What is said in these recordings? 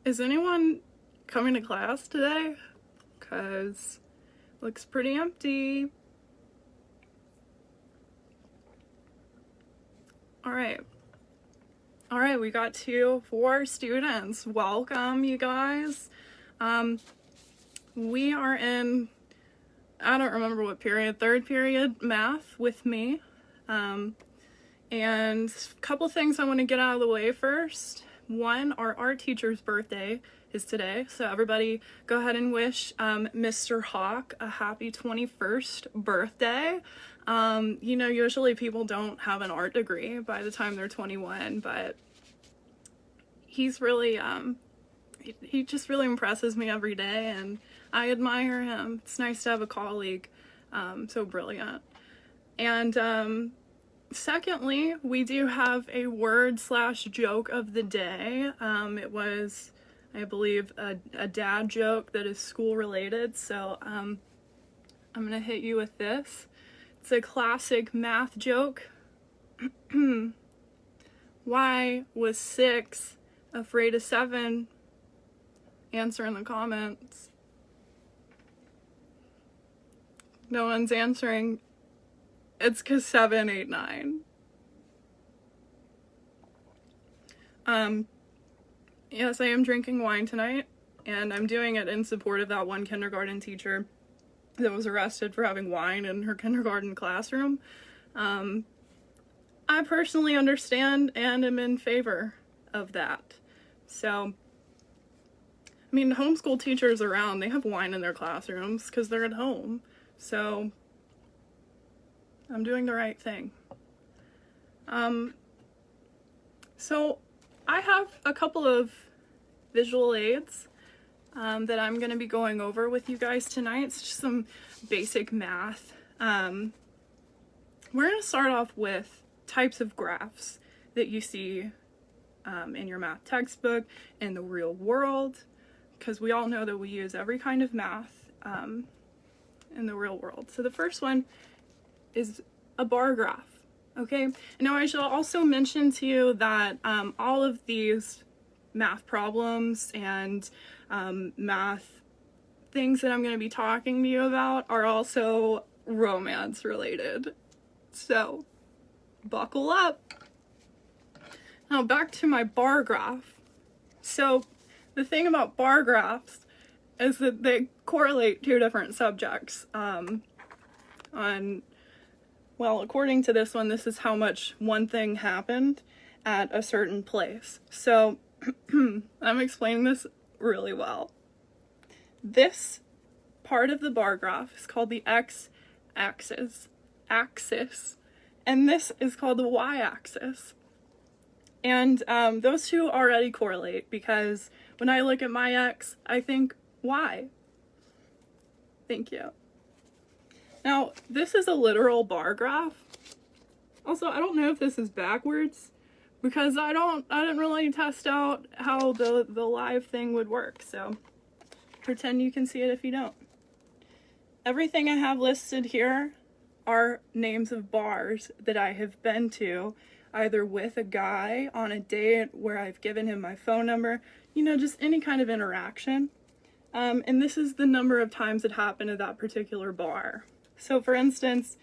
Is anyone coming to class today? Because looks pretty empty. All right, we got 4 students. Welcome, you guys. We are in, I don't remember what period, 3rd period math with me. And a couple things I want to get out of the way first. One, our art teacher's birthday is today, so everybody go ahead and wish Mr. Hawk a happy 21st birthday. Usually people don't have an art degree by the time they're 21, but he's really, he just really impresses me every day, and I admire him. It's nice to have a colleague so brilliant. And secondly, we do have a word/joke of the day. It was, I believe, a dad joke that is school related, so I'm gonna hit you with this. It's a classic math joke. Why was 6 afraid of 7? Answer in the comments. No one's answering. It's 'cause 7, 8, 9. Yes, I am drinking wine tonight, and I'm doing it in support of that one kindergarten teacher that was arrested for having wine in her kindergarten classroom. I personally understand and am in favor of that. So, I mean, homeschool teachers around, they have wine in their classrooms because they're at home. So, I'm doing the right thing. So I have a couple of visual aids that I'm going to be going over with you guys tonight. It's just some basic math. We're going to start off with types of graphs that you see in your math textbook, in the real world, because we all know that we use every kind of math in the real world. So the first one is a bar graph, okay? Now I shall also mention to you that all of these math problems and math things that I'm going to be talking to you about are also romance related. So buckle up. Now back to my bar graph. So the thing about bar graphs is that they correlate 2 different subjects. Well, according to this one, this is how much one thing happened at a certain place. So I'm explaining this really well. This part of the bar graph is called the x-axis, and this is called the y-axis. And those 2 already correlate because when I look at my x, I think y. Thank you. Now, this is a literal bar graph. Also, I don't know if this is backwards because I didn't really test out how the live thing would work, so pretend you can see it if you don't. Everything I have listed here are names of bars that I have been to, either with a guy on a date where I've given him my phone number, just any kind of interaction. And this is the number of times it happened at that particular bar. So for instance,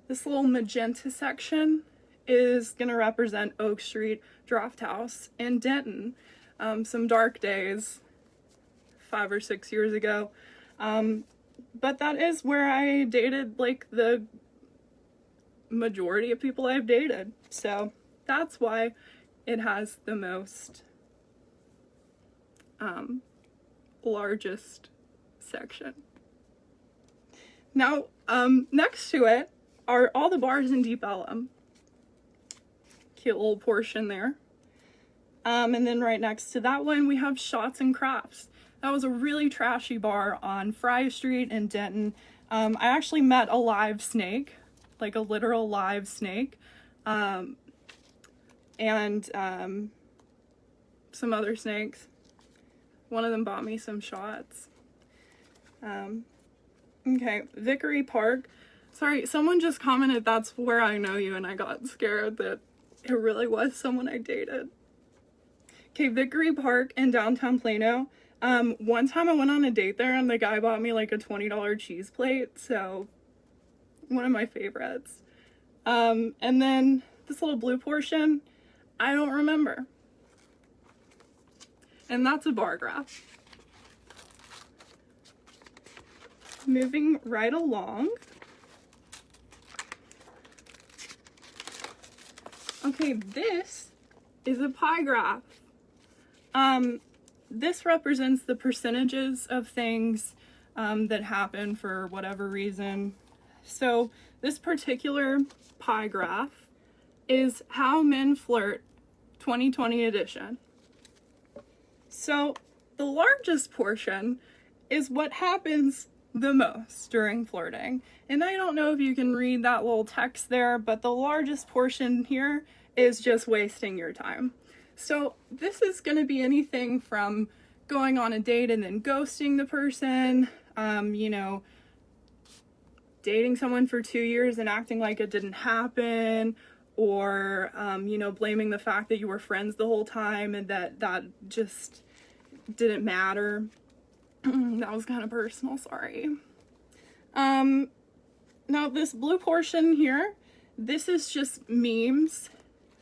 this little magenta section is going to represent Oak Street Draft House in Denton. Some dark days 5 or 6 years ago. But that is where I dated like the majority of people I've dated. So that's why it has the most largest section. Now, next to it are all the bars in Deep Ellum. Cute little portion there. And then right next to that one, we have Shots and Crafts. That was a really trashy bar on Fry Street in Denton. I actually met a live snake, like a literal live snake, and some other snakes. One of them bought me some shots. Okay, Vickery Park. Sorry, someone just commented that's where I know you, and I got scared that it really was someone I dated. Okay, Vickery Park in downtown Plano. One time I went on a date there and the guy bought me like a $20 cheese plate, so one of my favorites. And then this little blue portion, I don't remember. And that's a bar graph. Moving right along. Okay, this is a pie graph. This represents the percentages of things that happen for whatever reason. So this particular pie graph is how men flirt 2020 edition. So the largest portion is what happens the most during flirting. And I don't know if you can read that little text there, but the largest portion here is just wasting your time. So this is going to be anything from going on a date and then ghosting the person, you know, dating someone for 2 years and acting like it didn't happen, or, you know, blaming the fact that you were friends the whole time and that just didn't matter. That was kind of personal, sorry. Now this blue portion here, this is just memes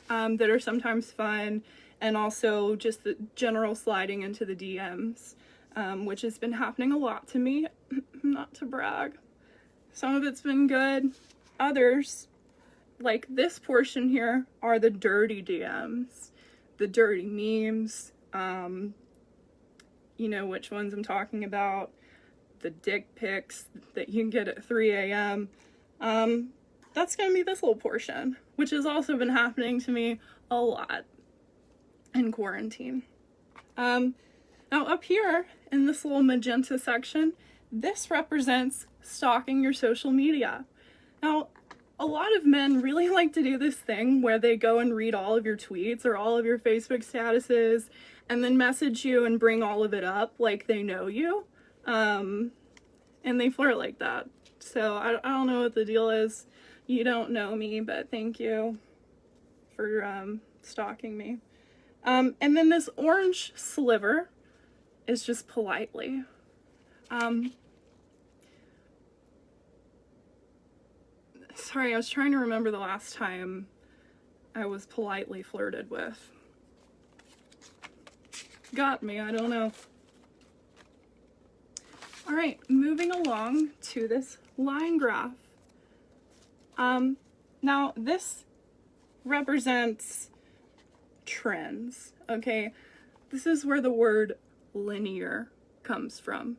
that are sometimes fun, and also just the general sliding into the DMs, which has been happening a lot to me, not to brag. Some of it's been good. Others, like this portion here, are the dirty DMs, the dirty memes. You know which ones I'm talking about. The dick pics that you can get at 3 a.m. That's gonna be this little portion, which has also been happening to me a lot in quarantine. Now up here in this little magenta section, this represents stalking your social media. Now, a lot of men really like to do this thing where they go and read all of your tweets or all of your Facebook statuses and then message you and bring all of it up like they know you. And they flirt like that. So I don't know what the deal is. You don't know me, but thank you for stalking me. And then this orange sliver is just politely. Sorry, I was trying to remember the last time I was politely flirted with. Got me, I don't know. All right, moving along to this line graph. Now this represents trends, okay? This is where the word linear comes from.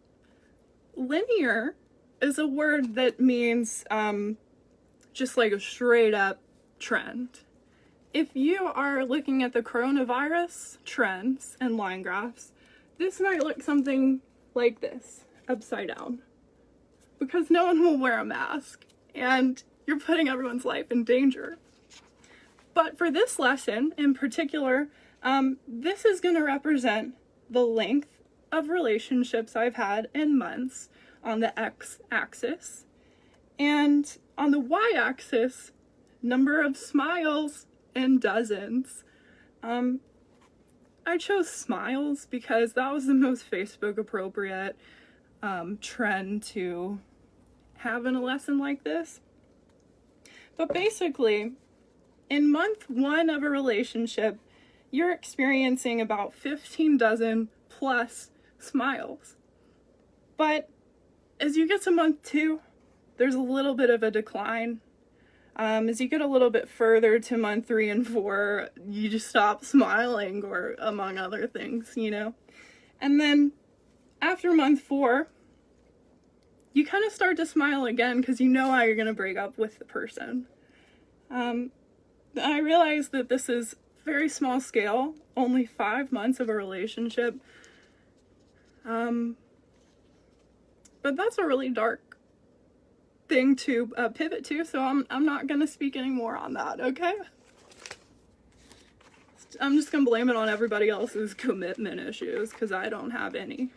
Linear is a word that means just like a straight up trend. If you are looking at the coronavirus trends and line graphs, this might look something like this, upside down, because no one will wear a mask and you're putting everyone's life in danger. But for this lesson in particular, this is going to represent the length of relationships I've had in months on the x-axis, and on the y-axis, number of smiles in dozens. I chose smiles because that was the most Facebook appropriate trend to have in a lesson like this. But basically, in month 1 of a relationship, you're experiencing about 15 dozen plus smiles. But as you get to month 2, there's a little bit of a decline. As you get a little bit further to month 3 and 4, you just stop smiling, or among other things, you know. And then after month 4, you kind of start to smile again because you know how you're going to break up with the person. I realize that this is very small scale, only 5 months of a relationship. But that's a really dark thing to pivot to, so I'm not going to speak any more on that, okay? I'm just going to blame it on everybody else's commitment issues, because I don't have any.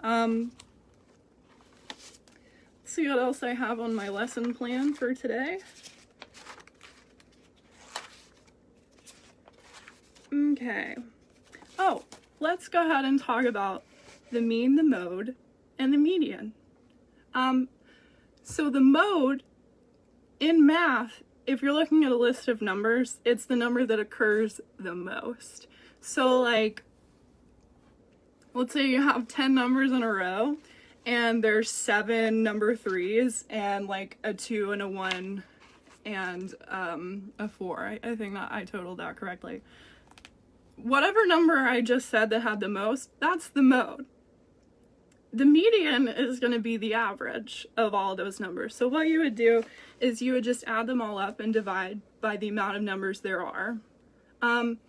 Let's see what else I have on my lesson plan for today. Okay. Oh, let's go ahead and talk about the mean, the mode, and the median. So the mode in math, if you're looking at a list of numbers, it's the number that occurs the most. So like, let's say you have 10 numbers in a row and there's 7 number 3s and like a 2 and a 1 and a 4. I think that I totaled that correctly. Whatever number I just said that had the most, that's the mode. The median is going to be the average of all those numbers. So what you would do is you would just add them all up and divide by the amount of numbers there are. And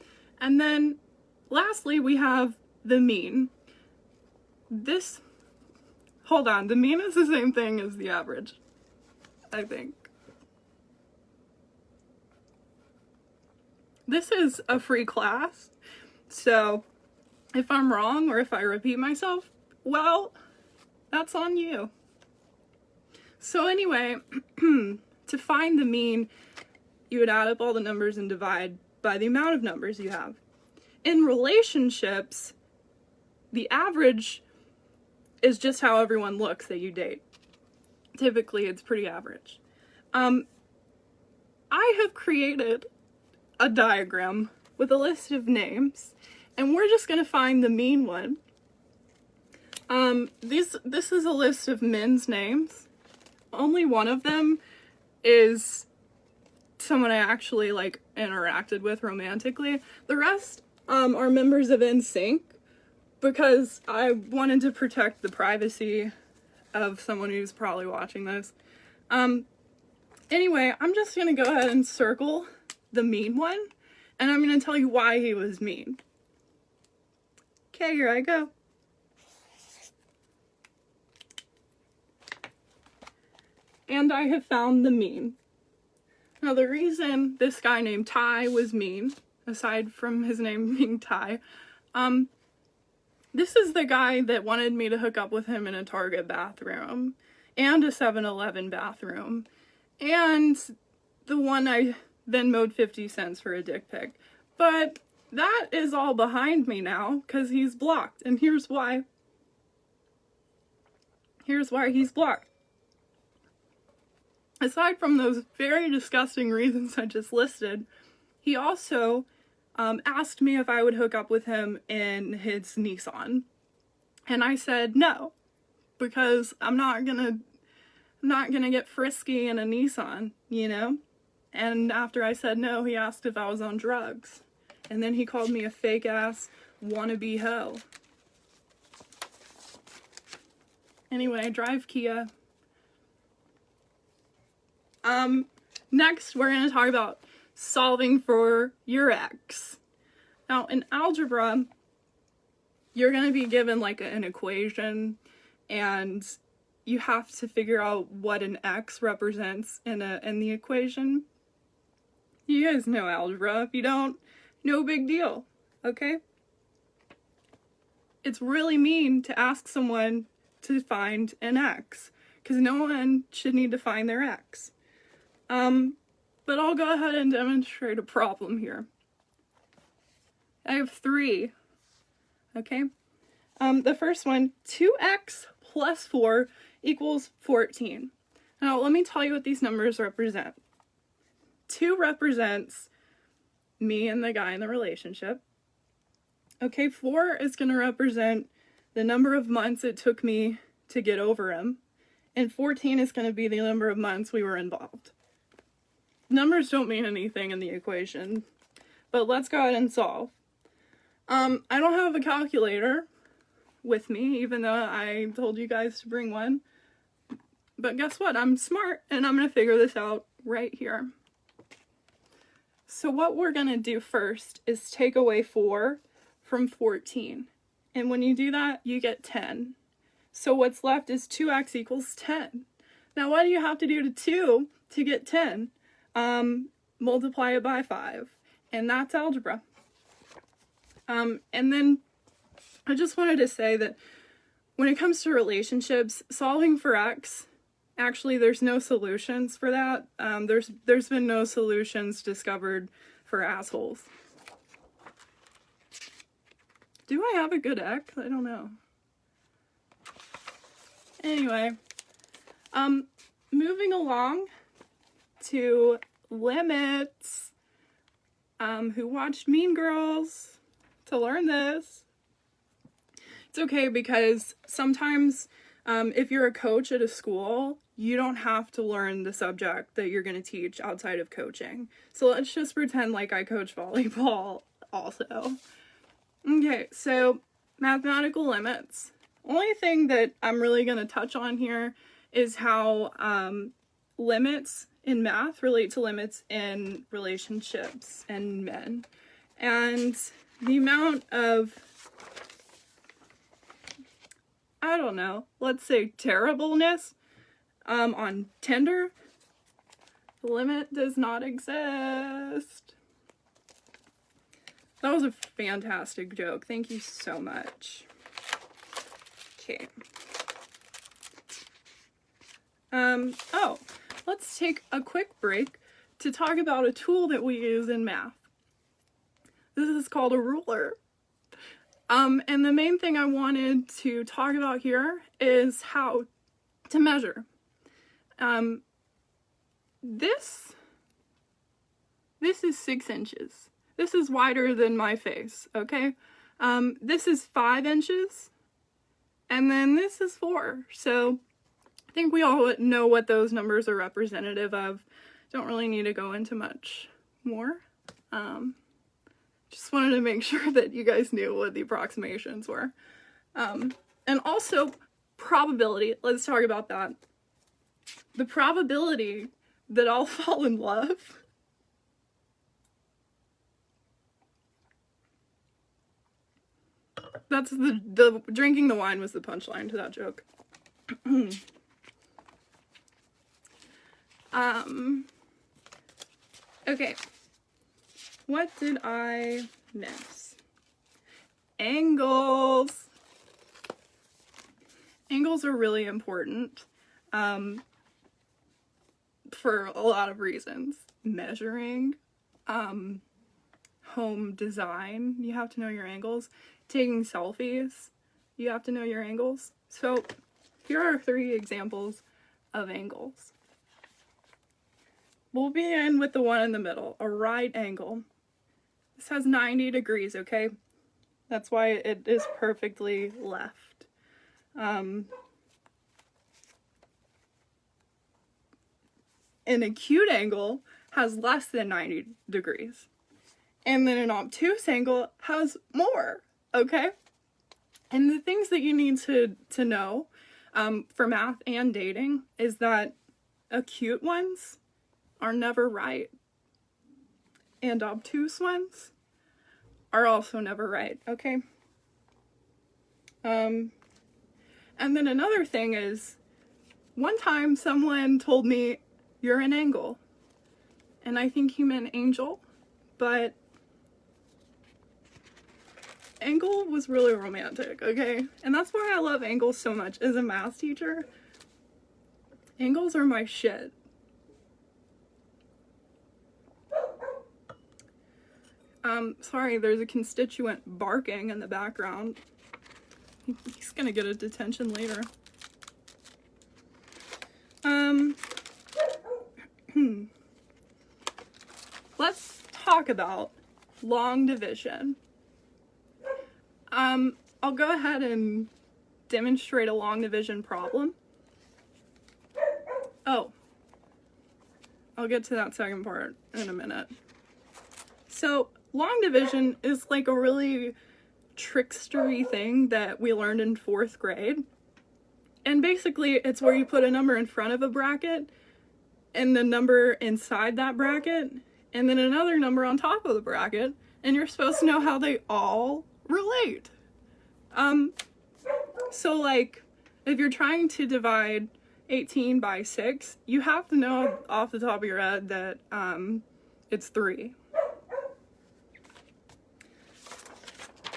then lastly, we have the mean. Hold on, the mean is the same thing as the average, I think. This is a free class, so if I'm wrong or if I repeat myself, well, that's on you. So anyway, to find the mean, you would add up all the numbers and divide by the amount of numbers you have. In relationships, the average is just how everyone looks that you date. Typically, it's pretty average. I have created a diagram with a list of names, and we're just gonna find the mean one. This is a list of men's names. Only one of them is someone I actually like interacted with romantically. The rest are members of NSYNC because I wanted to protect the privacy of someone who's probably watching this. Anyway, I'm just gonna go ahead and circle the mean one, and I'm gonna tell you why he was mean. Okay, here I go. And I have found the mean. Now the reason this guy named Ty was mean, aside from his name being Ty, this is the guy that wanted me to hook up with him in a Target bathroom, and a 7-Eleven bathroom, and the one I then mowed 50 cents for a dick pic. But that is all behind me now, because he's blocked, and here's why. Here's why he's blocked. Aside from those very disgusting reasons I just listed, he also asked me if I would hook up with him in his Nissan. And I said no, because I'm not gonna get frisky in a Nissan, you know? And after I said no, he asked if I was on drugs. And then he called me a fake ass wannabe hoe. Anyway, I drive Kia. Next we're going to talk about solving for your ex. Now in algebra, you're going to be given like an equation, and you have to figure out what an x represents in the equation. You guys know algebra. If you don't, no big deal, okay? It's really mean to ask someone to find an x, because no one should need to find their ex. But I'll go ahead and demonstrate a problem here. I have 3, okay? The first one, 2x plus 4 equals 14. Now, let me tell you what these numbers represent. 2 represents me and the guy in the relationship. Okay, 4 is going to represent the number of months it took me to get over him. And 14 is going to be the number of months we were involved. Numbers don't mean anything in the equation, but let's go ahead and solve. I don't have a calculator with me, even though I told you guys to bring one. But guess what? I'm smart, and I'm going to figure this out right here. So what we're going to do first is take away 4 from 14. And when you do that, you get 10. So what's left is 2x equals 10. Now what do you have to do to 2 to get 10? Multiply it by 5. And that's algebra. And then I just wanted to say that when it comes to relationships, solving for x, actually there's no solutions for that. There's been no solutions discovered for assholes. Do I have a good X? I don't know. Anyway, moving along to limits. Who watched Mean Girls to learn this? It's okay because sometimes if you're a coach at a school, you don't have to learn the subject that you're going to teach outside of coaching. So let's just pretend like I coach volleyball also. Okay, so mathematical limits. Only thing that I'm really going to touch on here is how limits in math relate to limits in relationships and men. And the amount of, I don't know, let's say terribleness on Tinder, the limit does not exist. That was a fantastic joke. Thank you so much. Okay. Oh, let's take a quick break to talk about a tool that we use in math. This is called a ruler. And the main thing I wanted to talk about here is how to measure. This is 6 inches. This is wider than my face, okay? This is 5 inches, and then this is 4. So I think we all know what those numbers are representative of. Don't really need to go into much more. Just wanted to make sure that you guys knew what the approximations were. And also probability. Let's talk about that. The probability that I'll fall in love that's the drinking the wine was the punchline to that joke. Okay. What did I miss? Angles. Angles are really important for a lot of reasons. Measuring, home design, you have to know your angles. Taking selfies, you have to know your angles. So here are 3 examples of angles. We'll begin with the one in the middle, a right angle. This has 90 degrees, okay? That's why it is perfectly left. An acute angle has less than 90 degrees. And then an obtuse angle has more, okay? And the things that you need to know for math and dating is that acute ones are never right. And obtuse ones are also never right, okay? And then another thing is, one time someone told me, "You're an angle." And I think he meant angel, but angle was really romantic, okay? And that's why I love angles so much as a math teacher. Angles are my shit. Sorry, there's a constituent barking in the background. He's gonna get a detention later. Let's talk about long division. I'll go ahead and demonstrate a long division problem. Oh, I'll get to that second part in a minute. So, long division is like a really trickstery thing that we learned in 4th grade. And basically, it's where you put a number in front of a bracket, and the number inside that bracket, and then another number on top of the bracket, and you're supposed to know how they all relate. So like, if you're trying to divide 18 by 6, you have to know off the top of your head that it's 3.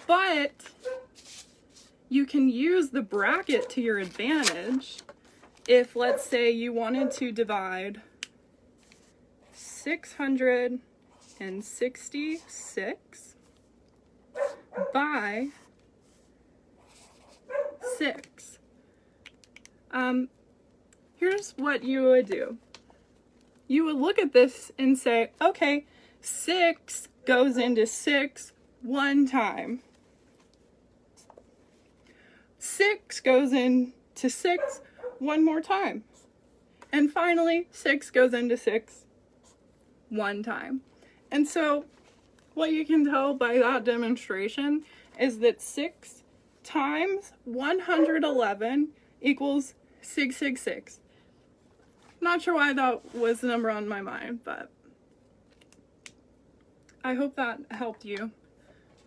But you can use the bracket to your advantage if, let's say, you wanted to divide 666 by 6. Here's what you would do. You would look at this and say, okay, 6 goes into 6 one time. 6 goes into 6 one more time. And finally, 6 goes into 6 one time. And so, what you can tell by that demonstration is that 6 times 111 equals 666. Not sure why that was the number on my mind, but I hope that helped you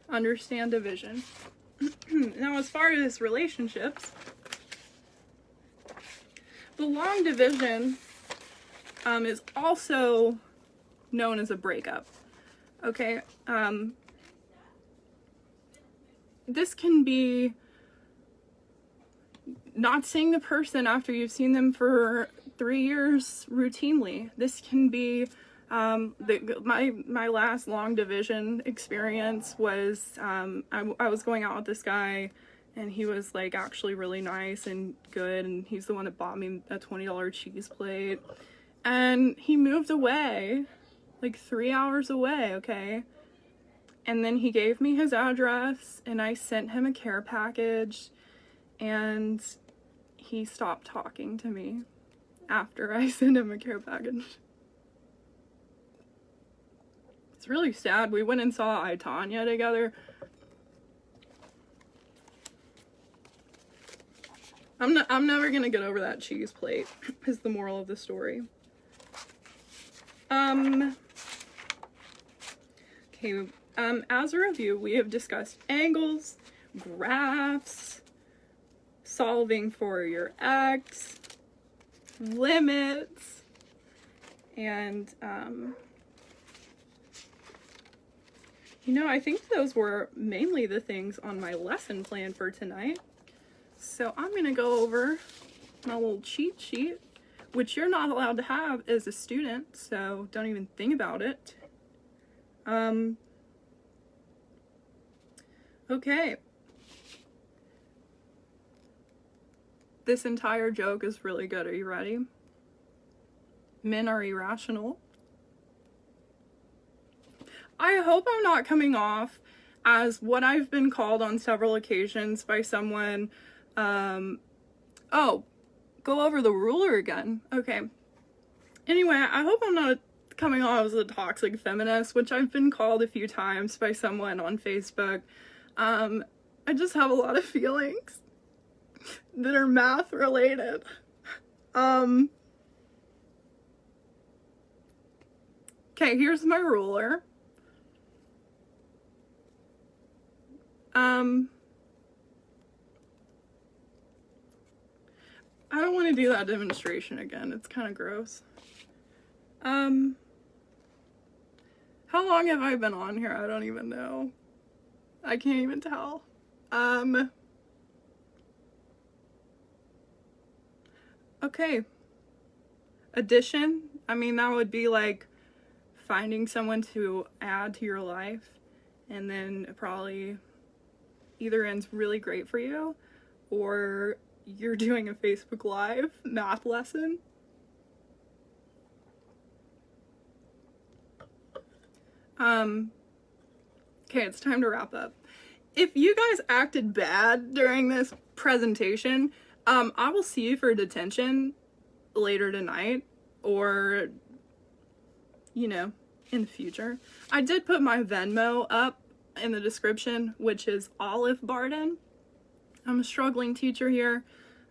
understand division. Now, as far as relationships, the long division is also known as a breakup. Okay, this can be not seeing the person after you've seen them for 3 years routinely. This can be my last long division experience was I was going out with this guy, and he was like actually really nice and good, and he's the one that bought me a $20 cheese plate, and he moved away like 3 hours away, okay? And then he gave me his address, and I sent him a care package, and he stopped talking to me after I sent him a care package. It's really sad. We went and saw I, Tonya together. I'm never gonna get over that cheese plate, is the moral of the story. Okay, as a review, we have discussed angles, graphs, solving for your x, limits, and, you know, I think those were mainly the things on my lesson plan for tonight. So I'm gonna go over my little cheat sheet, which you're not allowed to have as a student, so don't even think about it. Okay. This entire joke is really good. Are you ready? Men are irrational. I hope I'm not coming off as what I've been called on several occasions by someone. Oh, go over the ruler again. Okay. Anyway, I hope I'm not coming off as a toxic feminist, which I've been called a few times by someone on Facebook. I just have a lot of feelings that are math related. Okay, here's my ruler. I don't want to do that demonstration again. It's kind of gross. How long have I been on here? I don't even know. I can't even tell. Okay. Addition. I mean, that would be like finding someone to add to your life, and then it probably either ends really great for you, or you're doing a Facebook Live math lesson. Okay, it's time to wrap up. If you guys acted bad during this presentation, I will see you for detention later tonight, or, you know, in the future. I did put my Venmo up in the description, which is Olive Barden. I'm a struggling teacher here.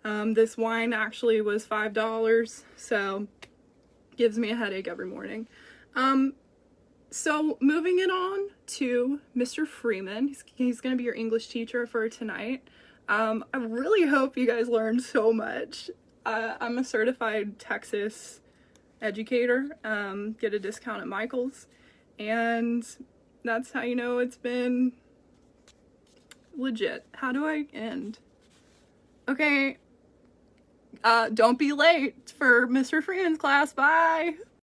This wine actually was $5, so gives me a headache every morning. So moving it on to Mr. Freeman. He's going to be your English teacher for tonight. I really hope you guys learned so much. I'm a certified Texas educator. Get a discount at Michael's. And that's how you know it's been legit. How do I end? Okay. Don't be late for Mr. Freeman's class. Bye.